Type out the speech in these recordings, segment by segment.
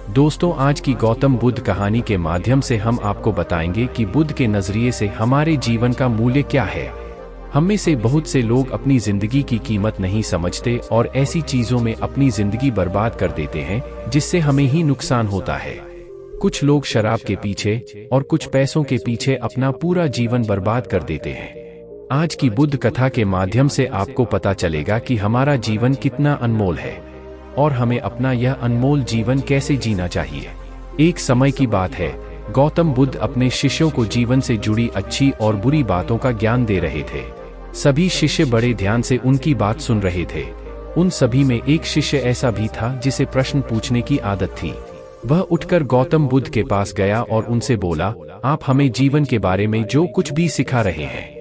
दोस्तों, आज की गौतम बुद्ध कहानी के माध्यम से हम आपको बताएंगे कि बुद्ध के नजरिए से हमारे जीवन का मूल्य क्या है। हम में से बहुत से लोग अपनी जिंदगी की कीमत नहीं समझते और ऐसी चीजों में अपनी जिंदगी बर्बाद कर देते हैं जिससे हमें ही नुकसान होता है। कुछ लोग शराब के पीछे और कुछ पैसों के पीछे अपना पूरा जीवन बर्बाद कर देते हैं। आज की बुद्ध कथा के माध्यम से आपको पता चलेगा कि हमारा जीवन कितना अनमोल है और हमें अपना यह अनमोल जीवन कैसे जीना चाहिए। एक समय की बात है, गौतम बुद्ध अपने शिष्यों को जीवन से जुड़ी अच्छी और बुरी बातों का ज्ञान दे रहे थे। सभी शिष्य बड़े ध्यान से उनकी बात सुन रहे थे। उन सभी में एक शिष्य ऐसा भी था जिसे प्रश्न पूछने की आदत थी। वह उठकर गौतम बुद्ध के पास गया और उनसे बोला, आप हमें जीवन के बारे में जो कुछ भी सिखा रहे हैं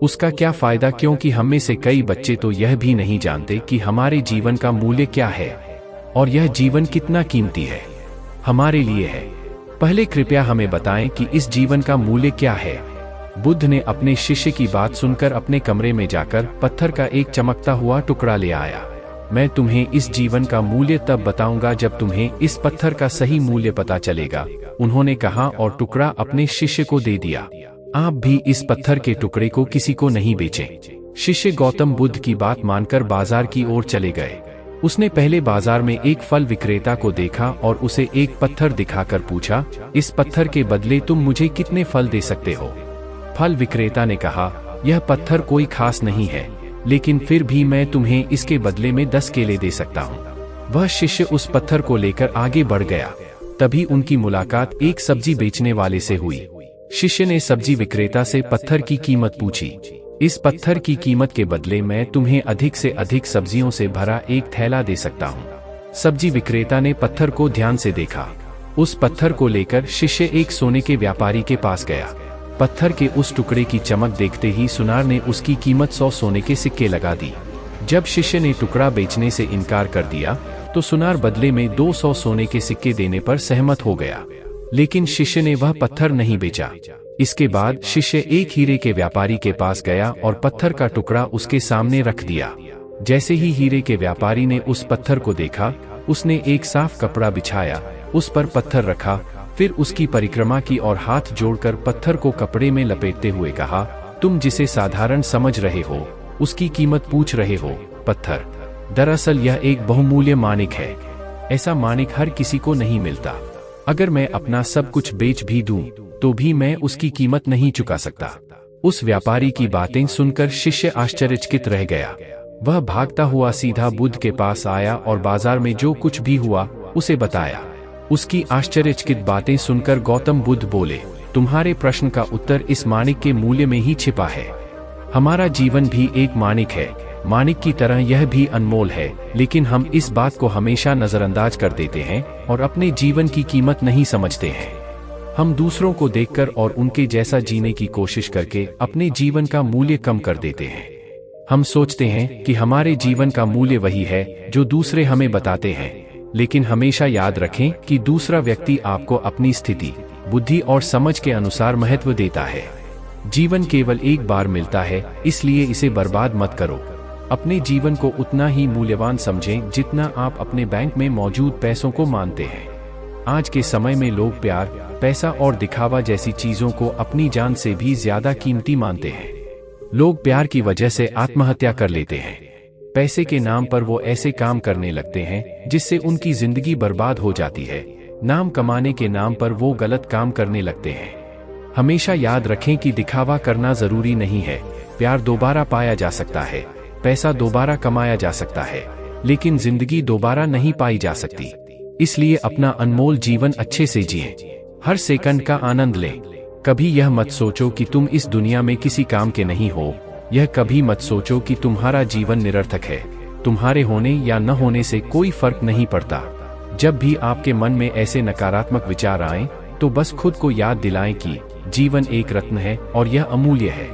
उसका क्या फायदा, क्योंकि हम में से कई बच्चे तो यह भी नहीं जानते कि हमारे जीवन का मूल्य क्या है और यह जीवन कितना कीमती है हमारे लिए है। पहले कृपया हमें बताएं कि इस जीवन का मूल्य क्या है। बुद्ध ने अपने शिष्य की बात सुनकर अपने कमरे में जाकर पत्थर का एक चमकता हुआ टुकड़ा ले आया। मैं तुम्हें इस जीवन का मूल्य तब बताऊंगा जब तुम्हें इस पत्थर का सही मूल्य पता चलेगा, उन्होंने कहा और टुकड़ा अपने शिष्य को दे दिया। आप भी इस पत्थर के टुकड़े को किसी को नहीं बेचें। शिष्य गौतम बुद्ध की बात मानकर बाजार की ओर चले गए। उसने पहले बाजार में एक फल विक्रेता को देखा और उसे एक पत्थर दिखाकर पूछा, इस पत्थर के बदले तुम मुझे कितने फल दे सकते हो? फल विक्रेता ने कहा, यह पत्थर कोई खास नहीं है, लेकिन फिर भी मैं तुम्हें इसके बदले में 10 केले दे सकता हूँ। वह शिष्य उस पत्थर को लेकर आगे बढ़ गया। तभी उनकी मुलाकात एक सब्जी बेचने वाले से हुई। शिष्य ने सब्जी विक्रेता से पत्थर की कीमत पूछी। इस पत्थर की कीमत के बदले मैं तुम्हें अधिक से अधिक सब्जियों से भरा एक थैला दे सकता हूँ। सब्जी विक्रेता ने पत्थर को ध्यान से देखा। उस पत्थर को लेकर शिष्य एक सोने के व्यापारी के पास गया। पत्थर के उस टुकड़े की चमक देखते ही सुनार ने उसकी कीमत 100 सोने के सिक्के लगा दी। जब शिष्य ने टुकड़ा बेचने से इनकार कर दिया तो सुनार बदले में 200 सोने के सिक्के देने पर सहमत हो गया, लेकिन शिष्य ने वह पत्थर नहीं बेचा। इसके बाद शिष्य एक हीरे के व्यापारी के पास गया और पत्थर का टुकड़ा उसके सामने रख दिया। जैसे ही हीरे के व्यापारी ने उस पत्थर को देखा, उसने एक साफ कपड़ा बिछाया, उस पर पत्थर रखा, फिर उसकी परिक्रमा की और हाथ जोड़कर पत्थर को कपड़े में लपेटते हुए कहा, तुम जिसे साधारण समझ रहे हो उसकी कीमत पूछ रहे हो पत्थर। दरअसल यह एक बहुमूल्य माणिक है। ऐसा माणिक हर किसी को नहीं मिलता। अगर मैं अपना सब कुछ बेच भी दूं तो भी मैं उसकी कीमत नहीं चुका सकता। उस व्यापारी की बातें सुनकर शिष्य आश्चर्यचकित रह गया। वह भागता हुआ सीधा बुद्ध के पास आया और बाजार में जो कुछ भी हुआ उसे बताया। उसकी आश्चर्यचकित बातें सुनकर गौतम बुद्ध बोले, तुम्हारे प्रश्न का उत्तर इस माणिक के मूल्य में ही छिपा है। हमारा जीवन भी एक माणिक है। माणिक की तरह यह भी अनमोल है, लेकिन हम इस बात को हमेशा नजरअंदाज कर देते हैं और अपने जीवन की कीमत नहीं समझते हैं। हम दूसरों को देखकर और उनके जैसा जीने की कोशिश करके अपने जीवन का मूल्य कम कर देते हैं। हम सोचते हैं कि हमारे जीवन का मूल्य वही है जो दूसरे हमें बताते हैं, लेकिन हमेशा याद रखें कि दूसरा व्यक्ति आपको अपनी स्थिति, बुद्धि और समझ के अनुसार महत्व देता है। जीवन केवल एक बार मिलता है, इसलिए इसे बर्बाद मत करो। अपने जीवन को उतना ही मूल्यवान समझें जितना आप अपने बैंक में मौजूद पैसों को मानते हैं। आज के समय में लोग प्यार, पैसा और दिखावा जैसी चीजों को अपनी जान से भी ज्यादा कीमती मानते हैं। लोग प्यार की वजह से आत्महत्या कर लेते हैं। पैसे के नाम पर वो ऐसे काम करने लगते हैं जिससे उनकी जिंदगी बर्बाद हो जाती है। नाम कमाने के नाम पर वो गलत काम करने लगते हैं। हमेशा याद रखें कि दिखावा करना जरूरी नहीं है। प्यार दोबारा पाया जा सकता है, पैसा दोबारा कमाया जा सकता है, लेकिन जिंदगी दोबारा नहीं पाई जा सकती। इसलिए अपना अनमोल जीवन अच्छे से जिएं। हर सेकंड का आनंद लें। कभी यह मत सोचो कि तुम इस दुनिया में किसी काम के नहीं हो। यह कभी मत सोचो कि तुम्हारा जीवन निरर्थक है। तुम्हारे होने या न होने से कोई फर्क नहीं पड़ता। जब भी आपके मन में ऐसे नकारात्मक विचार आएं, तो बस खुद को याद दिलाएं कि जीवन एक रत्न है और यह अमूल्य है।